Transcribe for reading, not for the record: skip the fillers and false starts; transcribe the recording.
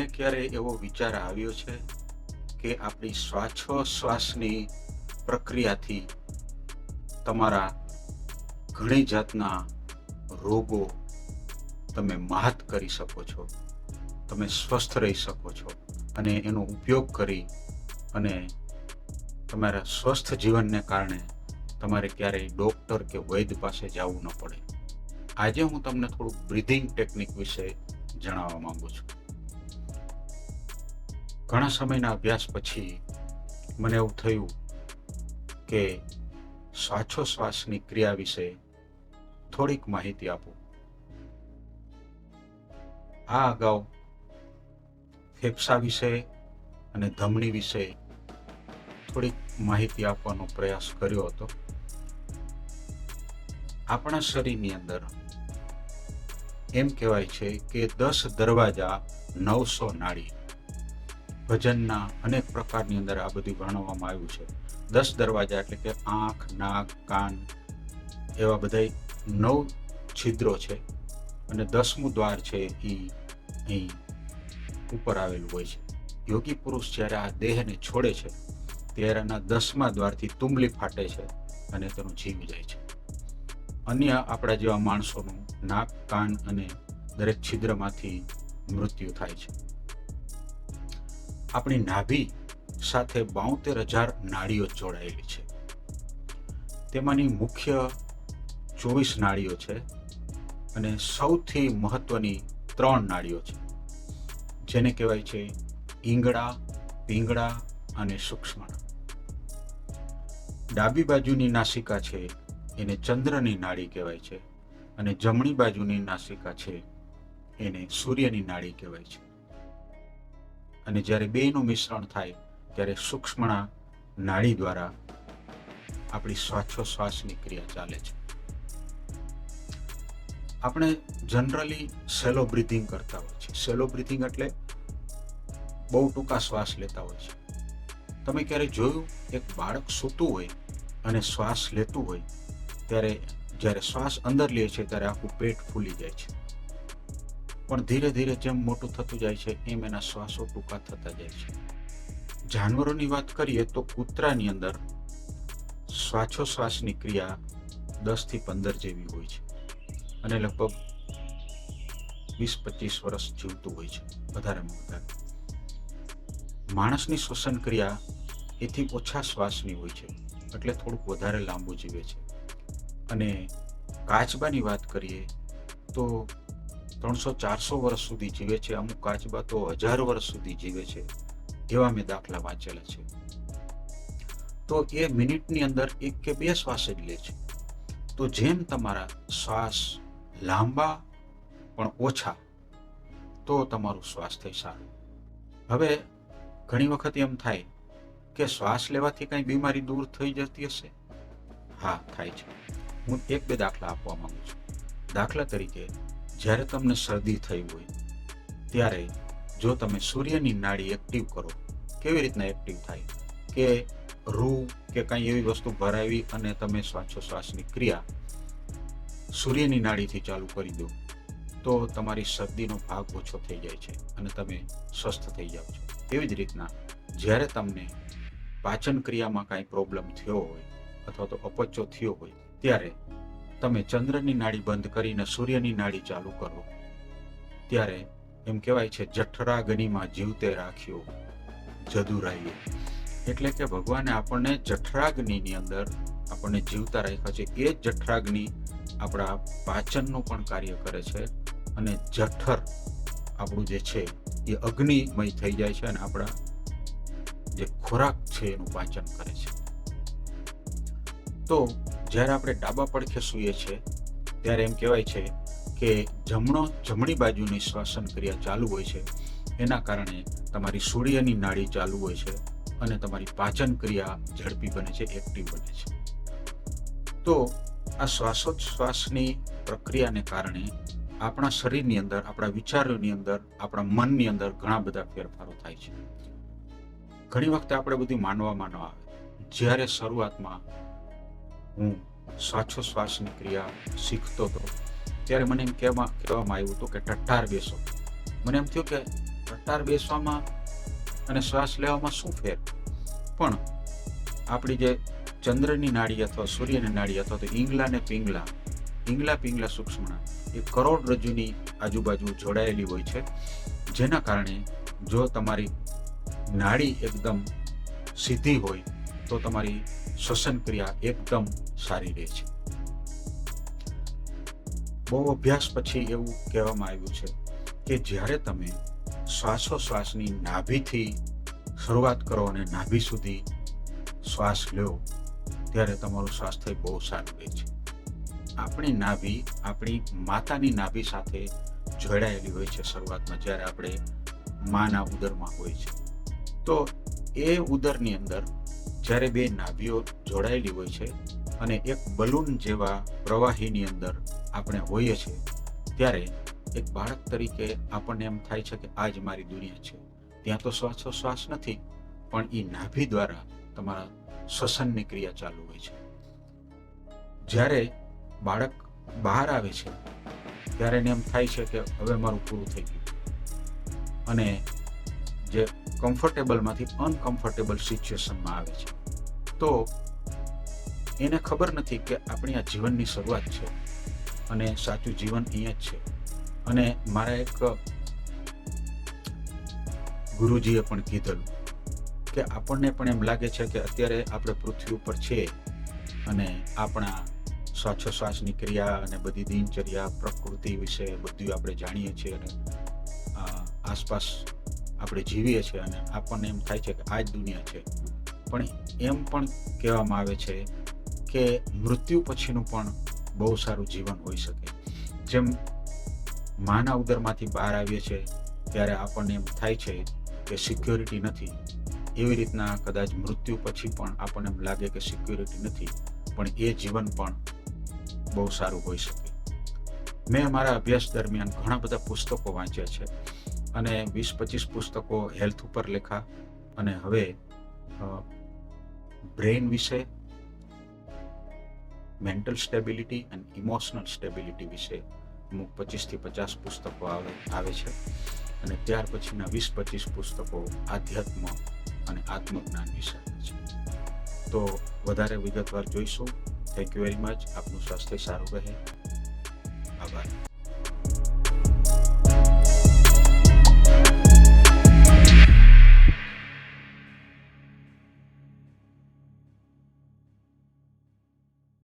તમને ક્યારે એવો વિચાર આવ્યો છે કે આપણી શ્વાસોશ્વાસની પ્રક્રિયાથી તમારા ઘણી જાતના રોગો તમે માત કરી શકો છો, તમે સ્વસ્થ રહી શકો છો અને એનો ઉપયોગ કરી અને તમારા સ્વસ્થ જીવનને કારણે તમારે ક્યારેય ડૉક્ટર કે વૈદ્ય પાસે જવું ન પડે? આજે હું તમને થોડુંક બ્રીધિંગ ટેકનિક વિશે જણાવવા માંગુ છું. ઘણા સમયના અભ્યાસ પછી મને એવું થયું કે શ્વાસોશ્વાસની ક્રિયા વિશે થોડીક માહિતી આપું. આ અગાઉ ફેફસા વિશે અને ધમની વિશે થોડીક માહિતી આપવાનો પ્રયાસ કર્યો હતો. આપણા શરીરની અંદર એમ કહેવાય છે કે 10 દરવાજા 900 નાડી. ભજનના અનેક પ્રકારની અંદર આ બધું વર્ણવવામાં આવ્યું છે. 10 દરવાજા એટલે કે આંખ, નાક, કાન એવા બધા 9 છિદ્રો છે અને 10મું દ્વાર છે એ અહીં ઉપર આવેલું હોય છે. યોગી પુરુષ જ્યારે આ દેહને છોડે છે ત્યારે એના 10મા દ્વારથી તુંબલી ફાટે છે અને તેનો જીવ જાય છે. અન્ય આપણા જેવા માણસોનું નાક, કાન અને દરેક છિદ્રમાંથી મૃત્યુ થાય છે. આપણી નાભી સાથે 72,000 નાડીઓ જોડાયેલી છે. તેમાંની મુખ્ય 24 નાડીઓ છે અને સૌથી મહત્વની 3 નાડીઓ છે, જેને કહેવાય છે ઈંગડા, પિંગળા અને સૂક્ષ્મણા. ડાબી બાજુની નાસિકા છે એને ચંદ્રની નાડી કહેવાય છે અને જમણી બાજુની નાસિકા છે એને સૂર્યની નાડી કહેવાય છે. અને જ્યારે બેયનું મિશ્રણ થાય ત્યારે સૂક્ષ્મણા નાડી દ્વારા આપણી શ્વાસોશ્વાસની ક્રિયા ચાલે છે. આપણે જનરલી સેલો બ્રીથિંગ કરતા હોય છે. સેલો બ્રીથિંગ એટલે બહુ ટૂંકા શ્વાસ લેતા હોય છે. તમે ક્યારે જોયું એક બાળક સૂતું હોય અને શ્વાસ લેતું હોય ત્યારે જ્યારે શ્વાસ અંદર લે છે ત્યારે આખું પેટ ફૂલી જાય છે, પણ ધીરે ધીરે જેમ મોટું થતું જાય છે એમ એના શ્વાસો ટૂંકા થતા જાય છે. જાનવરોની વાત કરીએ તો કૂતરાની અંદર શ્વાસોશ્વાસની ક્રિયા 10 થી 15 જેવી હોય છે અને લગભગ 20-25 વર્ષ જીવતું હોય છે, વધારેમાં વધારે. માણસની શ્વસન ક્રિયા એથી ઓછા શ્વાસની હોય છે એટલે થોડુંક વધારે લાંબુ જીવે છે. અને કાચબાની વાત કરીએ તો 300-400 વર્ષ સુધી જીવે છે. અમુક કાચબા તો 1000 વર્ષ સુધી જીવે છે, એવા મેં દાખલા વાંચેલા છે. તો એ મિનિટની અંદર 1 કે 2 શ્વાસ જ લે છે. તો જેમ તમારા શ્વાસ લાંબા પણ ઓછા, તો તમારું સ્વાસ્થ્ય સારું. હવે ઘણી વખત એમ થાય કે શ્વાસ લેવાથી કઈ બીમારી દૂર થઈ જતી હશે? હા, થાય છે. હું 1-2 દાખલા આપવા માંગુ છું. દાખલા તરીકે જ્યારે તમને શરદી થઈ હોય ત્યારે જો તમે સૂર્યની નાડી એક્ટિવ કરો, કેવી રીતના એક્ટિવ થાય કે રૂ કે કંઈ એવી વસ્તુ ભરાવી અને તમે શ્વાસોશ્વાસની ક્રિયા સૂર્યની નાડીથી ચાલુ કરી દો તો તમારી શરદીનો ભાગ ઓછો થઈ જાય છે અને તમે સ્વસ્થ થઈ જાઓ છો. એવી જ રીતના જ્યારે તમને પાચન ક્રિયામાં કાંઈ પ્રોબ્લેમ થયો હોય અથવા તો અપચો થયો હોય ત્યારે તમે ચંદ્રની નાડી બંધ કરીને સૂર્યની નાડી ચાલુ કરો ત્યારે એમ કહેવાય છે જઠરાગ્નિમાં જીવતે રાખ્યો જદુરાઈએ. એટલે કે ભગવાને આપણને જઠરાગ્નિની અંદર આપણને જીવતા રાખ્યા છે. એ જ જઠરાગ્નિ આપણા પાચનનું પણ કાર્ય કરે છે અને જઠર આપણું જે છે એ અગ્નિમય થઈ જાય છે અને આપણા જે ખોરાક છે એનું પાચન કરે છે. તો જ્યારે આપણે ડાબા પડખે સૂઈએ છીએ ત્યારે એમ કહેવાય છે કે જમણી બાજુની શ્વસન ક્રિયા ચાલુ હોય છે. એના કારણે તમારી સૂર્યની નાડી ચાલુ હોય છે અને તમારી પાચન ક્રિયા ઝડપી બને છે, એક્ટિવ બને છે. તો આ શ્વાસોચ્છ્વાસની પ્રક્રિયાને કારણે આપણા શરીરની અંદર, આપણા વિચારોની અંદર, આપણા મનની અંદર ઘણા બધા ફેરફારો થાય છે. ઘણી વખતે આપણે બધું માનવામાં ન આવે. જ્યારે શરૂઆતમાં હું શ્વાસોશ્વાસની ક્રિયા શીખતો હતો ત્યારે મને એમ કહેવામાં આવ્યું હતું કે ઠઠ્ઠાર બેસો. મને એમ થયું કે રટાર બેસવામાં અને શ્વાસ લેવામાં શું ફેર? પણ આપણી જે ચંદ્રની નાડી અથવા સૂર્યની નાડી અથવા તો ઈંગલા પિંગલા સૂક્ષ્મણા એ કરોડરજ્જુની આજુબાજુ જોડાયેલી હોય છે, જેના કારણે જો તમારી નાડી એકદમ સીધી હોય તો તમારી શ્વસન ક્રિયા એકદમ સારી રહે છે. બહુ અભ્યાસ પછી એવું કહેવામાં આવ્યું છે કે જ્યારે તમે શ્વાસોશ્વાસની નાભીથી શરૂઆત કરો અને નાભી સુધી શ્વાસ લો ત્યારે તમારું સ્વાસ્થ્ય બહુ સારું રહે છે. આપણી નાભી આપણી માતાની નાભી સાથે જોડાયેલી હોય છે શરૂઆતમાં, જ્યારે આપણે માના ઉદરમાં હોય છે. તો એ ઉદરની અંદર જ્યારે બે નાભીઓ જોડાયેલી હોય છે અને એક બલૂન જેવા પ્રવાહીની અંદર આપણે હોઈએ છીએ, ત્યારે એક બાળક તરીકે આપણને એમ થાય છે કે આ જ મારી દુનિયા છે. ત્યાં તો શ્વાસોશ્વાસ નથી, પણ એ નાભી દ્વારા તમારા શ્વસનની ક્રિયા ચાલુ હોય છે. જ્યારે બાળક બહાર આવે છે ત્યારે એને એમ થાય છે કે હવે મારું પૂરું થઈ ગયું, અને જે કમ્ફર્ટેબલમાંથી અનકમ્ફર્ટેબલ સિચ્યુએશનમાં આવે છે. તો એને ખબર નથી કે આપણી આ જીવનની શરૂઆત છે અને સાચું જીવન અહીંયા જ છે. અને મારા એક ગુરુજીએ પણ કીધેલું કે આપણને પણ એમ લાગે છે કે અત્યારે આપણે પૃથ્વી ઉપર છીએ અને આપણા શ્વાસોશ્વાસની ક્રિયા અને બધી દિનચર્યા, પ્રકૃતિ વિશે બધું આપણે જાણીએ છીએ અને આસપાસ આપણે જીવીએ છીએ અને આપણને એમ થાય છે કે આ જ દુનિયા છે. પણ એમ પણ કહેવામાં આવે છે કે મૃત્યુ પછીનું પણ બહુ સારું જીવન હોઈ શકે. જેમ માના ઉદરમાંથી બહાર આવીએ છીએ ત્યારે આપણને એમ થાય છે કે સિક્યોરિટી નથી, એવી રીતના કદાચ મૃત્યુ પછી પણ આપણને એમ લાગે કે સિક્યોરિટી નથી, પણ એ જીવન પણ બહુ સારું હોઈ શકે. મેં મારા અભ્યાસ દરમિયાન ઘણા બધા પુસ્તકો વાંચ્યા છે અને 20-25 પુસ્તકો હેલ્થ ઉપર લખ્યા, અને હવે બ્રેઇન વિશે, મેન્ટલ સ્ટેબિલિટી અને ઇમોશનલ સ્ટેબિલિટી વિશે અમુક 25 થી 50 પુસ્તકો આવે છે, અને ત્યાર પછીના 20-25 પુસ્તકો આધ્યાત્મ અને આત્મજ્ઞાન વિશે છે. તો વધારે વિગતવાર જોઈશું. Thank you very much. આપનું સ્વાસ્થ્ય સારું રહે. આભાર.